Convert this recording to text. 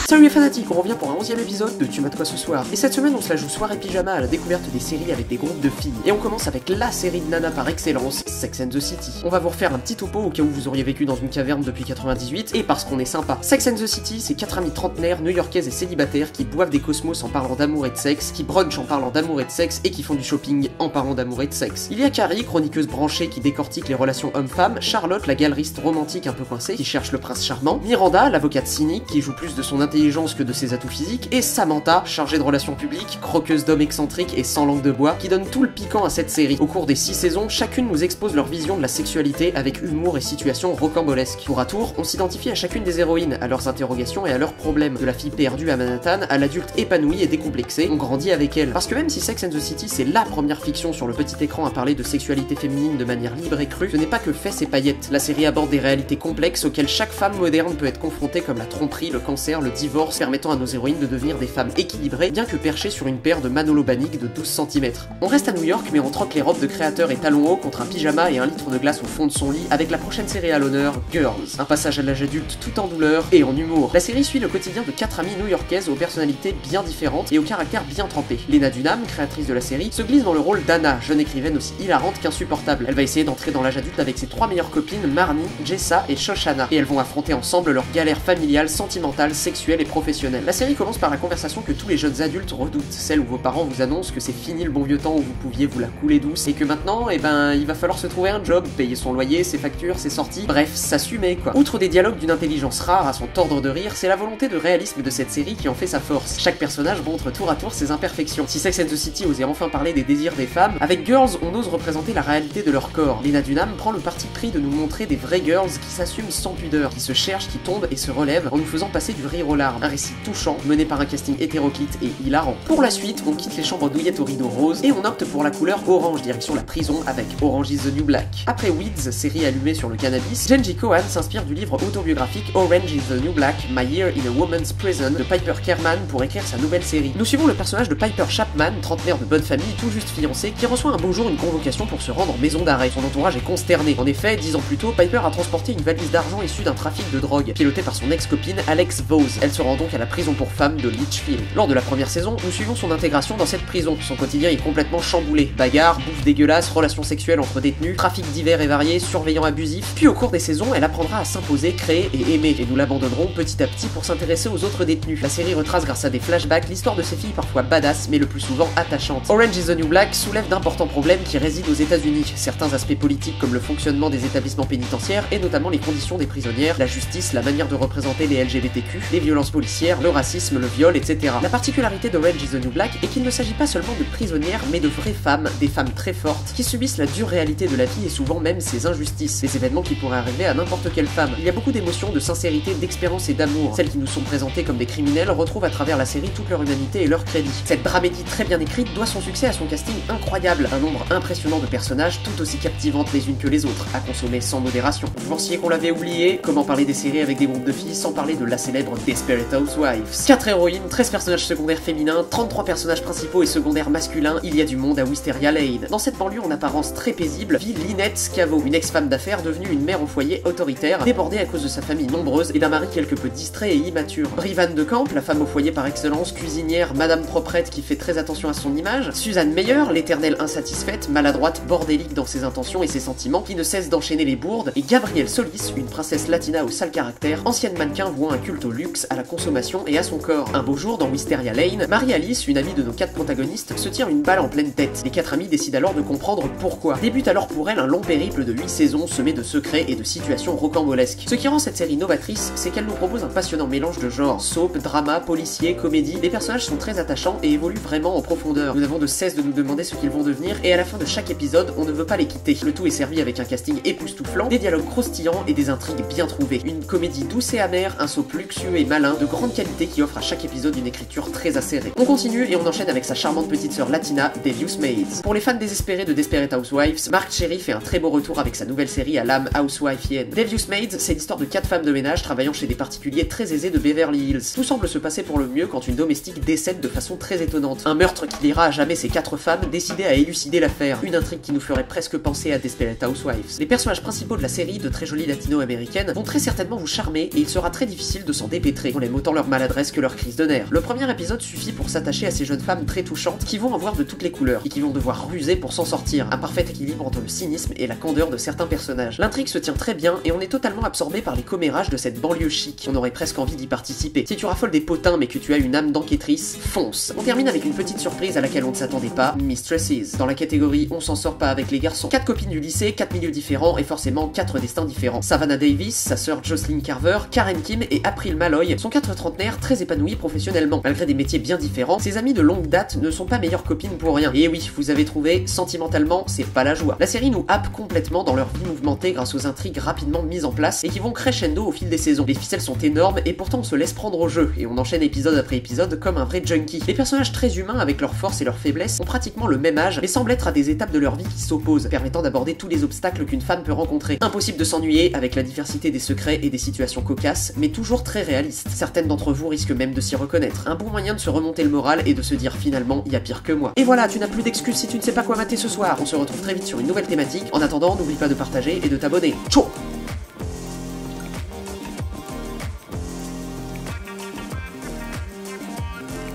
Salut les fanatiques, on revient pour un 11e épisode de Tu m'as de quoi ce soir. Et cette semaine on se la joue soirée pyjama à la découverte des séries avec des groupes de filles. Et on commence avec la série de nana par excellence, Sex and the City. On va vous refaire un petit topo au cas où vous auriez vécu dans une caverne depuis 98, et parce qu'on est sympa. Sex and the City, c'est 4 amies trentenaires, new-yorkaises et célibataires qui boivent des cosmos en parlant d'amour et de sexe, qui brunchent en parlant d'amour et de sexe, et qui font du shopping en parlant d'amour et de sexe. Il y a Carrie, chroniqueuse branchée qui décortique les relations hommes-femmes, Charlotte, la galeriste romantique un peu coincée qui cherche le prince charmant, Miranda, l'avocate cynique qui joue plus de son intelligence que de ses atouts physiques, et Samantha, chargée de relations publiques, croqueuse d'hommes excentriques et sans langue de bois, qui donne tout le piquant à cette série. Au cours des 6 saisons, chacune nous expose leur vision de la sexualité avec humour et situations rocambolesques. Tour à tour, on s'identifie à chacune des héroïnes, à leurs interrogations et à leurs problèmes. De la fille perdue à Manhattan à l'adulte épanoui et décomplexé, on grandit avec elle. Parce que même si Sex and the City c'est la première fiction sur le petit écran à parler de sexualité féminine de manière libre et crue, ce n'est pas que fesses et paillettes. La série aborde des réalités complexes auxquelles chaque femme moderne peut être confrontée, comme la tromperie, le cancer, le divorce, permettant à nos héroïnes de devenir des femmes équilibrées, bien que perchées sur une paire de Manolo Bannick de 12 cm. On reste à New York, mais on troque les robes de créateurs et talons hauts contre un pyjama et un litre de glace au fond de son lit, avec la prochaine série à l'honneur, Girls. Un passage à l'âge adulte tout en douleur et en humour. La série suit le quotidien de 4 amies new-yorkaises aux personnalités bien différentes et au caractère bien trempé. Lena Dunham, créatrice de la série, se glisse dans le rôle d'Anna, jeune écrivaine aussi hilarante qu'insupportable. Elle va essayer d'entrer dans l'âge adulte avec ses 3 meilleures copines, Marnie, Jessa et Shoshana, et elles vont affronter ensemble leurs galères familiales, sentimentales, sexuelles et professionnelles. La série commence par la conversation que tous les jeunes adultes redoutent, celle où vos parents vous annoncent que c'est fini le bon vieux temps où vous pouviez vous la couler douce et que maintenant, il va falloir se trouver un job, payer son loyer, ses factures, ses sorties, bref, s'assumer quoi. Outre des dialogues d'une intelligence rare à son tordre de rire, c'est la volonté de réalisme de cette série qui en fait sa force. Chaque personnage montre tour à tour ses imperfections. Si Sex and the City osait enfin parler des désirs des femmes, avec Girls on ose représenter la réalité de leur corps. Lena Dunham prend le parti pris de nous montrer des vraies girls qui s'assument sans pudeur, qui se cherchent, qui tombent et se relèvent en nous faisant passer du rire aux larmes. Un récit touchant, mené par un casting hétéroclite et hilarant. Pour la suite, on quitte les chambres douillettes aux rideaux roses et on opte pour la couleur orange, direction la prison avec Orange is the New Black. Après Weeds, série allumée sur le cannabis, Jenji Kohan s'inspire du livre autobiographique Orange is the New Black, My Year in a Woman's Prison de Piper Kerman pour écrire sa nouvelle série. Nous suivons le personnage de Piper Chapman, trentenaire de bonne famille, tout juste fiancé, qui reçoit un beau jour une convocation pour se rendre en maison d'arrêt. Son entourage est consterné. En effet, 10 ans plus tôt, Piper a transporté une valise d'argent issue d'un trafic de drogue, pilotée par son ex-copine Alex Vose. Elle se rend donc à la prison pour femmes de Litchfield. Lors de la première saison, nous suivons son intégration dans cette prison. Son quotidien est complètement chamboulé. Bagarres, bouffe dégueulasse, relations sexuelles entre détenus, trafic divers et variés, surveillants abusifs. Puis au cours des saisons, elle apprendra à s'imposer, créer et aimer. Et nous l'abandonnerons petit à petit pour s'intéresser aux autres détenus. La série retrace grâce à des flashbacks l'histoire de ces filles parfois badass, mais le plus souvent attachantes. Orange is the New Black soulève d'importants problèmes qui résident aux États-Unis. Certains aspects politiques comme le fonctionnement des établissements pénitentiaires et notamment les conditions des prisonnières, la justice, la manière de représenter les LGBTQ, les violences policières, le racisme, le viol, etc. La particularité d'Orange is the New Black est qu'il ne s'agit pas seulement de prisonnières, mais de vraies femmes, des femmes très fortes, qui subissent la dure réalité de la vie et souvent même ses injustices, des événements qui pourraient arriver à n'importe quelle femme. Il y a beaucoup d'émotions, de sincérité, d'expérience et d'amour. Celles qui nous sont présentées comme des criminels retrouvent à travers la série toute leur humanité et leur crédit. Cette dramédie très bien écrite doit son succès à son casting incroyable, un nombre impressionnant de personnages tout aussi captivantes les unes que les autres, à consommer sans modération. Vous pensiez qu'on l'avait oublié? Comment parler des séries avec des groupes de filles sans parler de la célèbre Desperate Housewives? 4 héroïnes, 13 personnages secondaires féminins, 33 personnages principaux et secondaires masculins, il y a du monde à Wisteria Lane. Dans cette banlieue en apparence très paisible, vit Lynette Scavo, une ex-femme d'affaires devenue une mère au foyer autoritaire, débordée à cause de sa famille nombreuse et d'un mari quelque peu distrait et immature. Brivan de Camp, la femme au foyer par excellence, cuisinière, madame proprette qui fait très attention à son image. Suzanne Meyer, l'éternelle insatisfaite, maladroite, bordélique dans ses intentions et ses sentiments, qui ne cesse d'enchaîner les bourdes. Et Gabrielle Solis, une princesse latina au sale caractère, ancienne mannequin vouant un culte au luxe, à la consommation et à son corps. Un beau jour, dans Wisteria Lane, Marie-Alice, une amie de nos 4 protagonistes, se tire une balle en pleine tête. Les 4 amies décident alors de comprendre pourquoi. Débute alors pour elle un long périple de 8 saisons semé de secrets et de situations rocambolesques. Ce qui rend cette série novatrice, c'est qu'elle nous propose un passionnant mélange de genres, soap, drama, policier, comédie. Les personnages sont très attachants et évoluent vraiment en profondeur. Nous n'avons de cesse de nous demander ce qu'ils vont devenir et à la fin de chaque épisode, on ne veut pas les quitter. Le tout est servi avec un casting époustouflant, des dialogues croustillants et des intrigues bien trouvées. Une comédie douce et amère, un soap luxueux et malin, de grande qualité qui offre à chaque épisode une écriture très acérée. On continue et on enchaîne avec sa charmante petite sœur latina, Devious Maids. Pour les fans désespérés de Desperate Housewives, Mark Cherry fait un très beau retour avec sa nouvelle série à l'âme housewifienne. Devious Maids, c'est l'histoire de 4 femmes de ménage travaillant chez des particuliers très aisés de Beverly Hills. Tout semble se passer pour le mieux quand une domestique décède de façon très étonnante. Un meurtre qui liera à jamais ces 4 femmes décidées à élucider l'affaire. Une intrigue qui nous ferait presque penser à Desperate Housewives. Les personnages principaux de la série, de très jolies latino-américaines, vont très certainement vous charmer et il sera très difficile de s'en dépêtrer. On aime autant leur maladresse que leur crise de nerfs. Le premier épisode suffit pour s'attacher à ces jeunes femmes très touchantes qui vont avoir de toutes les couleurs et qui vont devoir ruser pour s'en sortir. Un parfait équilibre entre le cynisme et la candeur de certains personnages. L'intrigue se tient très bien et on est totalement absorbé par les commérages de cette banlieue chic. On aurait presque envie d'y participer. Si tu raffoles des potins mais que tu as une âme d'enquêtrice, fonce. On termine avec une petite surprise à laquelle on ne s'attendait pas, Mistresses. Dans la catégorie on s'en sort pas avec les garçons. 4 copines du lycée, 4 milieux différents et forcément 4 destins différents. Savannah Davis, sa sœur Jocelyn Carver, Karen Kim et April Malloy sont 4 trentenaires très épanouis professionnellement. Malgré des métiers bien différents, ces amis de longue date ne sont pas meilleures copines pour rien. Et oui, vous avez trouvé, sentimentalement, c'est pas la joie. La série nous happe complètement dans leur vie mouvementée grâce aux intrigues rapidement mises en place et qui vont crescendo au fil des saisons. Les ficelles sont énormes et pourtant on se laisse prendre au jeu et on enchaîne épisode après épisode comme un vrai junkie. Les personnages très humains avec leurs forces et leurs faiblesses ont pratiquement le même âge mais semblent être à des étapes de leur vie qui s'opposent, permettant d'aborder tous les obstacles qu'une femme peut rencontrer. Impossible de s'ennuyer avec la diversité des secrets et des situations cocasses, mais toujours très réalistes. Certaines d'entre vous risquent même de s'y reconnaître. Un bon moyen de se remonter le moral et de se dire finalement, il y a pire que moi. Et voilà, tu n'as plus d'excuses si tu ne sais pas quoi mater ce soir. On se retrouve très vite sur une nouvelle thématique. En attendant, n'oublie pas de partager et de t'abonner. Ciao.